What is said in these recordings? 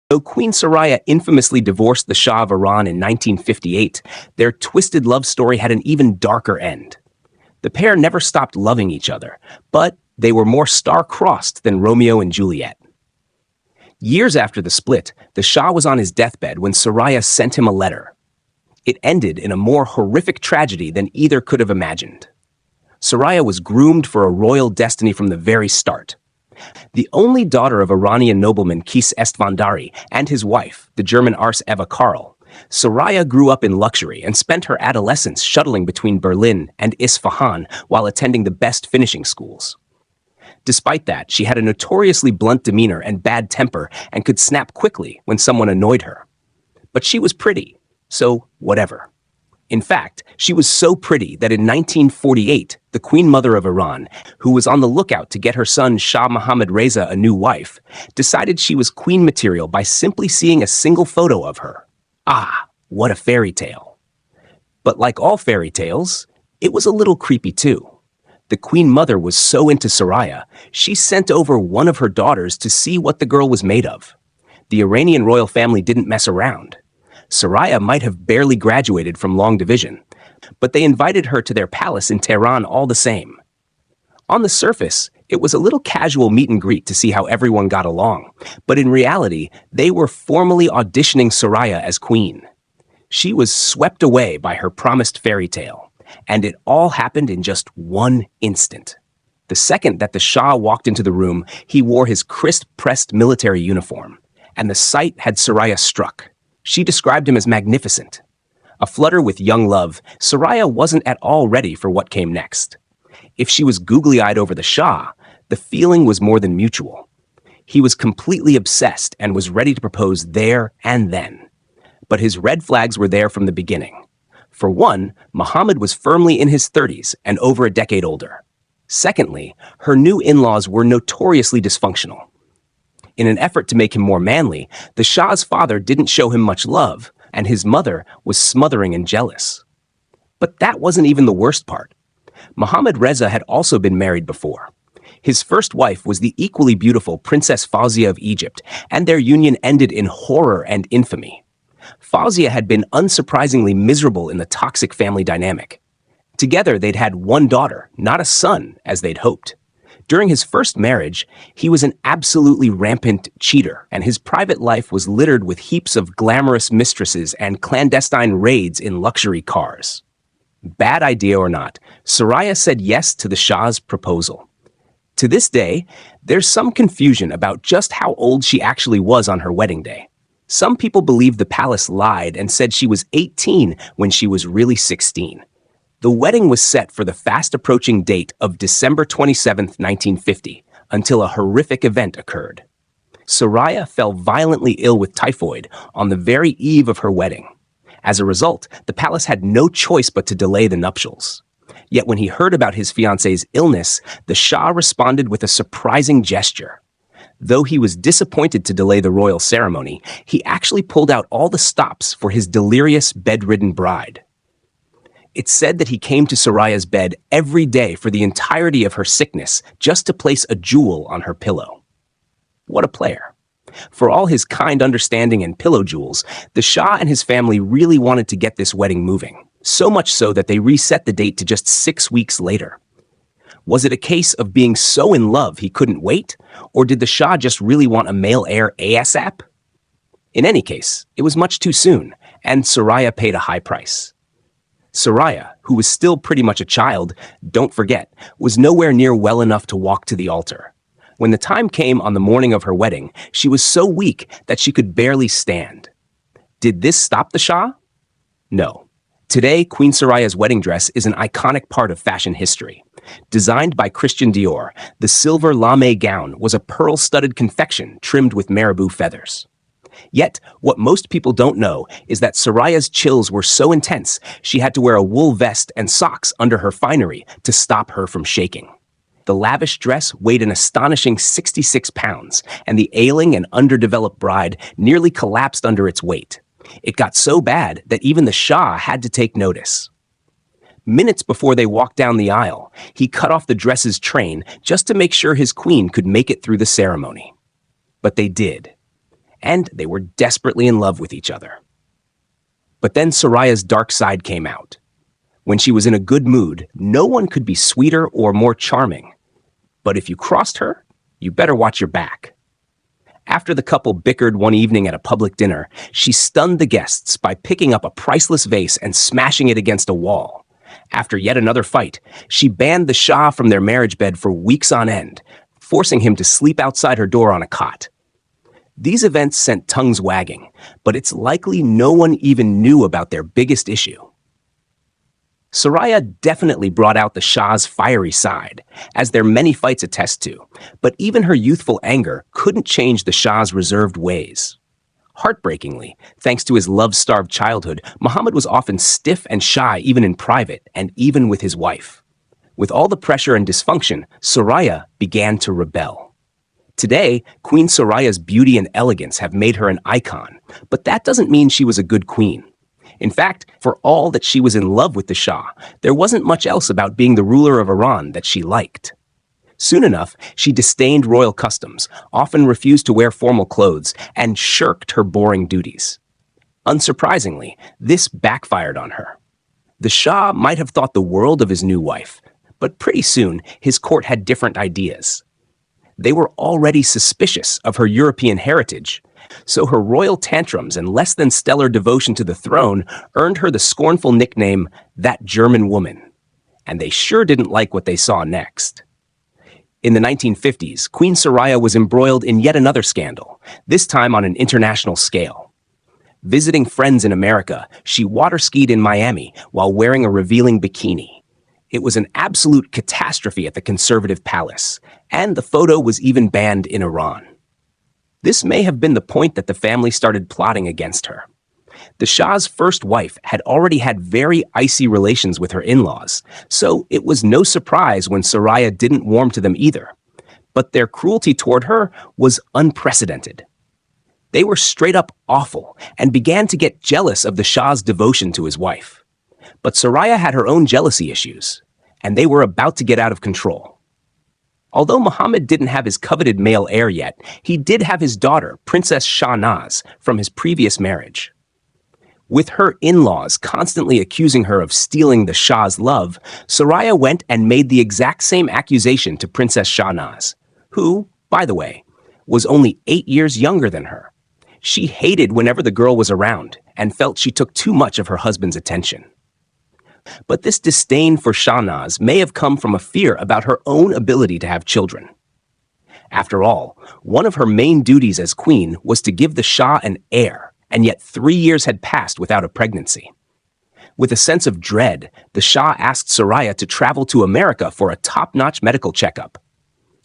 Though Queen Soraya infamously divorced the Shah of Iran in 1958, their twisted love story had an even darker end. The pair never stopped loving each other, but they were more star-crossed than Romeo and Juliet. Years after the split, the Shah was on his deathbed when Soraya sent him a letter. It ended in a more horrific tragedy than either could have imagined. Soraya was groomed for a royal destiny from the very start. The only daughter of Iranian nobleman Qais Estvandari and his wife, the German Ars Eva Karl, Soraya grew up in luxury and spent her adolescence shuttling between Berlin and Isfahan while attending the best finishing schools. Despite that, she had a notoriously blunt demeanor and bad temper and could snap quickly when someone annoyed her. But she was pretty, so whatever. In fact, she was so pretty that in 1948, the Queen Mother of Iran, who was on the lookout to get her son Shah Mohammad Reza a new wife, decided she was queen material by simply seeing a single photo of her. Ah, what a fairy tale. But like all fairy tales, it was a little creepy too. The Queen Mother was so into Soraya, she sent over one of her daughters to see what the girl was made of. The Iranian royal family didn't mess around. Soraya might have barely graduated from long division, but they invited her to their palace in Tehran all the same. On the surface, it was a little casual meet and greet to see how everyone got along, but in reality, they were formally auditioning Soraya as queen. She was swept away by her promised fairy tale, and it all happened in just one instant. The second that the Shah walked into the room, he wore his crisp-pressed military uniform, and the sight had Soraya struck. She described him as magnificent. Aflutter with young love, Soraya wasn't at all ready for what came next. If she was googly-eyed over the Shah, the feeling was more than mutual. He was completely obsessed and was ready to propose there and then. But his red flags were there from the beginning. For one, Mohammed was firmly in his 30s and over a decade older. Secondly, her new in-laws were notoriously dysfunctional. In an effort to make him more manly, the Shah's father didn't show him much love, and his mother was smothering and jealous. But that wasn't even the worst part. Mohammad Reza had also been married before. His first wife was the equally beautiful Princess Fawzia of Egypt, and their union ended in horror and infamy. Fawzia had been unsurprisingly miserable in the toxic family dynamic. Together, they'd had one daughter, not a son, as they'd hoped. During his first marriage, he was an absolutely rampant cheater, and his private life was littered with heaps of glamorous mistresses and clandestine raids in luxury cars. Bad idea or not, Soraya said yes to the Shah's proposal. To this day, there's some confusion about just how old she actually was on her wedding day. Some people believe the palace lied and said she was 18 when she was really 16. The wedding was set for the fast-approaching date of December 27, 1950, until a horrific event occurred. Soraya fell violently ill with typhoid on the very eve of her wedding. As a result, the palace had no choice but to delay the nuptials. Yet when he heard about his fiancée's illness, the Shah responded with a surprising gesture. Though he was disappointed to delay the royal ceremony, he actually pulled out all the stops for his delirious, bedridden bride. It's said that he came to Soraya's bed every day for the entirety of her sickness just to place a jewel on her pillow. What a player. For all his kind understanding and pillow jewels, the Shah and his family really wanted to get this wedding moving, so much so that they reset the date to just 6 weeks later. Was it a case of being so in love he couldn't wait, or did the Shah just really want a male heir ASAP? In any case, it was much too soon, and Soraya paid a high price. Soraya, who was still pretty much a child, don't forget, was nowhere near well enough to walk to the altar. When the time came on the morning of her wedding, she was so weak that she could barely stand. Did this stop the Shah? No. Today, Queen Soraya's wedding dress is an iconic part of fashion history. Designed by Christian Dior, the silver lame gown was a pearl-studded confection trimmed with marabou feathers. Yet, what most people don't know is that Soraya's chills were so intense, she had to wear a wool vest and socks under her finery to stop her from shaking. The lavish dress weighed an astonishing 66 pounds, and the ailing and underdeveloped bride nearly collapsed under its weight. It got so bad that even the Shah had to take notice. Minutes before they walked down the aisle, he cut off the dress's train just to make sure his queen could make it through the ceremony. But they did. and they were desperately in love with each other. But then Soraya's dark side came out. When she was in a good mood, no one could be sweeter or more charming. But if you crossed her, you better watch your back. After the couple bickered one evening at a public dinner, she stunned the guests by picking up a priceless vase and smashing it against a wall. After yet another fight, she banned the Shah from their marriage bed for weeks on end, forcing him to sleep outside her door on a cot. These events sent tongues wagging, but it's likely no one even knew about their biggest issue. Soraya definitely brought out the Shah's fiery side, as their many fights attest to, but even her youthful anger couldn't change the Shah's reserved ways. Heartbreakingly, thanks to his love-starved childhood, Muhammad was often stiff and shy even in private and even with his wife. With all the pressure and dysfunction, Soraya began to rebel. Today, Queen Soraya's beauty and elegance have made her an icon, but that doesn't mean she was a good queen. In fact, for all that she was in love with the Shah, there wasn't much else about being the ruler of Iran that she liked. Soon enough, she disdained royal customs, often refused to wear formal clothes, and shirked her boring duties. Unsurprisingly, this backfired on her. The Shah might have thought the world of his new wife, but pretty soon his court had different ideas. They were already suspicious of her European heritage, so her royal tantrums and less than stellar devotion to the throne earned her the scornful nickname, "that German woman." And they sure didn't like what they saw next. In the 1950s, Queen Soraya was embroiled in yet another scandal, this time on an international scale. Visiting friends in America, she water-skied in Miami while wearing a revealing bikini. It was an absolute catastrophe at the conservative palace, and the photo was even banned in Iran. This may have been the point that the family started plotting against her. The Shah's first wife had already had very icy relations with her in-laws, so it was no surprise when Soraya didn't warm to them either. But their cruelty toward her was unprecedented. They were straight up awful and began to get jealous of the Shah's devotion to his wife. But Soraya had her own jealousy issues, and they were about to get out of control. Although Muhammad didn't have his coveted male heir yet, he did have his daughter, Princess Shahnaz, from his previous marriage. With her in-laws constantly accusing her of stealing the Shah's love, Soraya went and made the exact same accusation to Princess Shahnaz, who, by the way, was only 8 years younger than her. She hated whenever the girl was around and felt she took too much of her husband's attention. But this disdain for Shahnaz may have come from a fear about her own ability to have children. After all, one of her main duties as queen was to give the Shah an heir, and yet 3 years had passed without a pregnancy. With a sense of dread, the Shah asked Soraya to travel to America for a top-notch medical checkup.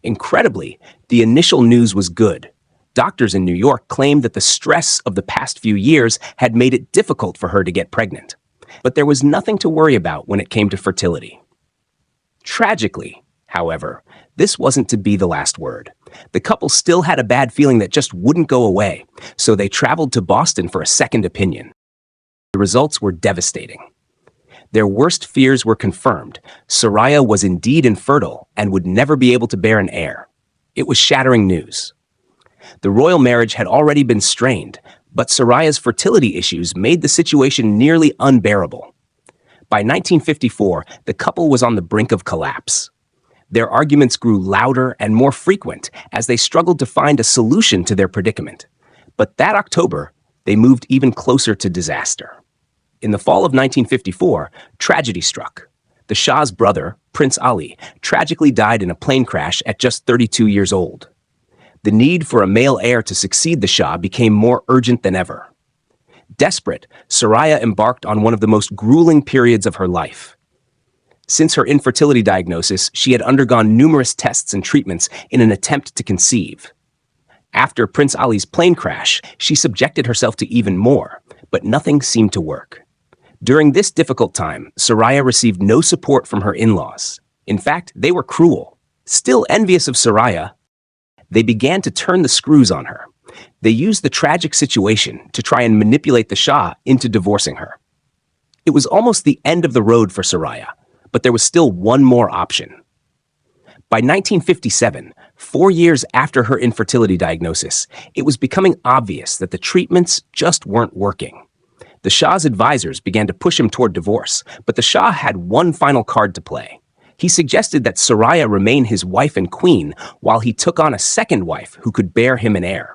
Incredibly, the initial news was good. Doctors in New York claimed that the stress of the past few years had made it difficult for her to get pregnant. But there was nothing to worry about when it came to fertility. Tragically, however, this wasn't to be the last word. The couple still had a bad feeling that just wouldn't go away, so they traveled to Boston for a second opinion. The results were devastating. Their worst fears were confirmed. Soraya was indeed infertile and would never be able to bear an heir. It was shattering news. The royal marriage had already been strained, but Soraya's fertility issues made the situation nearly unbearable. By 1954, the couple was on the brink of collapse. Their arguments grew louder and more frequent as they struggled to find a solution to their predicament. But that October, they moved even closer to disaster. In the fall of 1954, tragedy struck. The Shah's brother, Prince Ali, tragically died in a plane crash at just 32 years old. The need for a male heir to succeed the Shah became more urgent than ever. Desperate, Soraya embarked on one of the most grueling periods of her life. Since her infertility diagnosis, she had undergone numerous tests and treatments in an attempt to conceive. After Prince Ali's plane crash, she subjected herself to even more, but nothing seemed to work. During this difficult time, Soraya received no support from her in-laws. In fact, they were cruel. Still envious of Soraya, they began to turn the screws on her. They used the tragic situation to try and manipulate the Shah into divorcing her. It was almost the end of the road for Soraya, but there was still one more option. By 1957, 4 years after her infertility diagnosis, it was becoming obvious that the treatments just weren't working. The Shah's advisors began to push him toward divorce, but the Shah had one final card to play. He suggested that Soraya remain his wife and queen while he took on a second wife who could bear him an heir.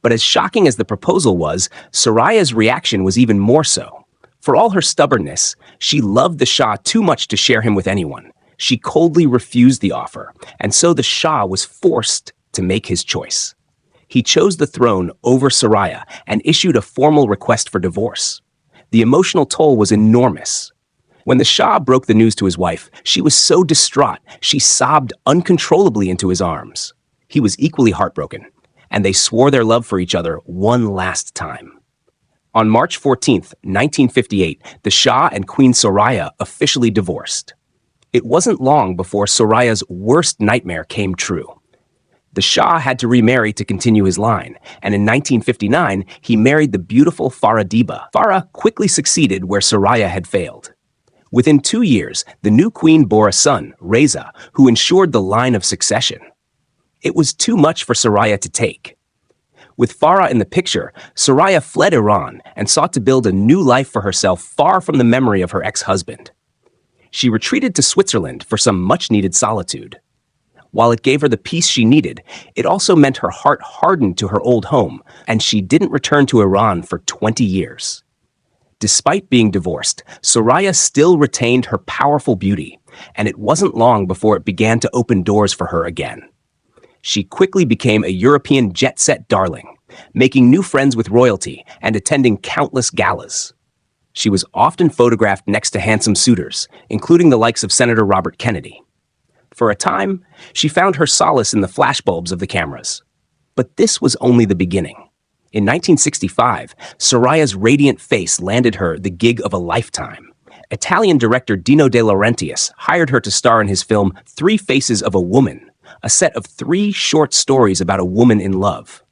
But as shocking as the proposal was, Soraya's reaction was even more so. For all her stubbornness, she loved the Shah too much to share him with anyone. She coldly refused the offer, and so the Shah was forced to make his choice. He chose the throne over Soraya and issued a formal request for divorce. The emotional toll was enormous. When the Shah broke the news to his wife, she was so distraught she sobbed uncontrollably into his arms. He was equally heartbroken, and they swore their love for each other one last time. On March 14, 1958, the Shah and Queen Soraya officially divorced. It wasn't long before Soraya's worst nightmare came true. The Shah had to remarry to continue his line, and in 1959, he married the beautiful Farah. Farah quickly succeeded where Soraya had failed. Within 2 years, the new queen bore a son, Reza, who ensured the line of succession. It was too much for Soraya to take. With Farah in the picture, Soraya fled Iran and sought to build a new life for herself far from the memory of her ex-husband. She retreated to Switzerland for some much-needed solitude. While it gave her the peace she needed, it also meant her heart hardened to her old home, and she didn't return to Iran for 20 years. Despite being divorced, Soraya still retained her powerful beauty, and it wasn't long before it began to open doors for her again. She quickly became a European jet-set darling, making new friends with royalty and attending countless galas. She was often photographed next to handsome suitors, including the likes of Senator Robert Kennedy. For a time, she found her solace in the flashbulbs of the cameras. But this was only the beginning. In 1965, Soraya's radiant face landed her the gig of a lifetime. Italian director Dino De Laurentiis hired her to star in his film 3 Faces of a Woman, a set of 3 short stories about a woman in love.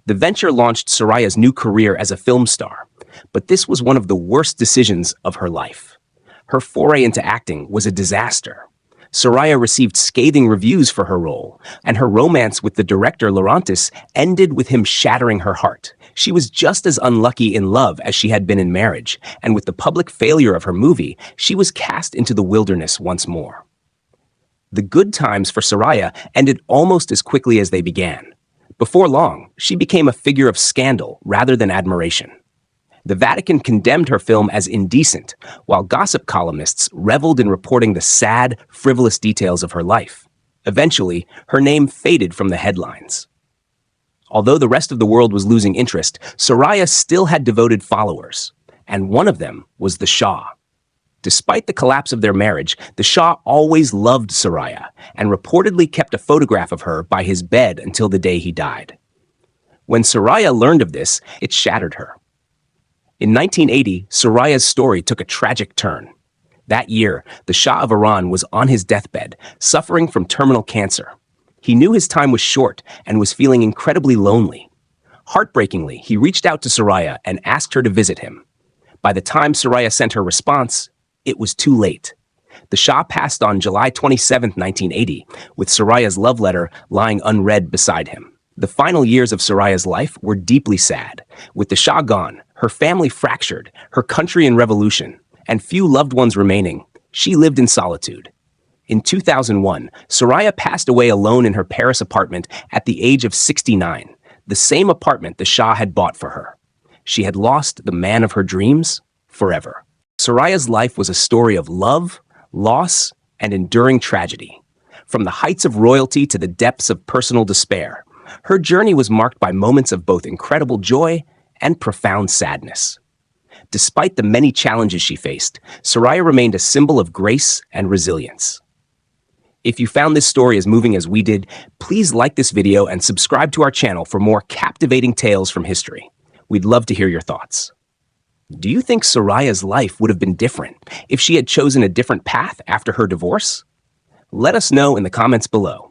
The venture launched Soraya's new career as a film star, but this was one of the worst decisions of her life. Her foray into acting was a disaster. Soraya received scathing reviews for her role, and her romance with the director Laurentiis ended with him shattering her heart. She was just as unlucky in love as she had been in marriage, and with the public failure of her movie, she was cast into the wilderness once more. The good times for Soraya ended almost as quickly as they began. Before long, she became a figure of scandal rather than admiration. The Vatican condemned her film as indecent, while gossip columnists reveled in reporting the sad, frivolous details of her life. Eventually, her name faded from the headlines. Although the rest of the world was losing interest, Soraya still had devoted followers, and one of them was the Shah. Despite the collapse of their marriage, the Shah always loved Soraya and reportedly kept a photograph of her by his bed until the day he died. When Soraya learned of this, it shattered her. In 1980, Soraya's story took a tragic turn. That year, the Shah of Iran was on his deathbed, suffering from terminal cancer. He knew his time was short and was feeling incredibly lonely. Heartbreakingly, he reached out to Soraya and asked her to visit him. By the time Soraya sent her response, it was too late. The Shah passed on July 27, 1980, with Soraya's love letter lying unread beside him. The final years of Soraya's life were deeply sad. With the Shah gone, her family fractured, her country in revolution, and few loved ones remaining, she lived in solitude. In 2001, Soraya passed away alone in her Paris apartment at the age of 69, the same apartment the Shah had bought for her. She had lost the man of her dreams forever. Soraya's life was a story of love, loss, and enduring tragedy. From the heights of royalty to the depths of personal despair, her journey was marked by moments of both incredible joy and profound sadness. Despite the many challenges she faced, Soraya remained a symbol of grace and resilience. If you found this story as moving as we did, please like this video and subscribe to our channel for more captivating tales from history. We'd love to hear your thoughts. Do you think Soraya's life would have been different if she had chosen a different path after her divorce? Let us know in the comments below.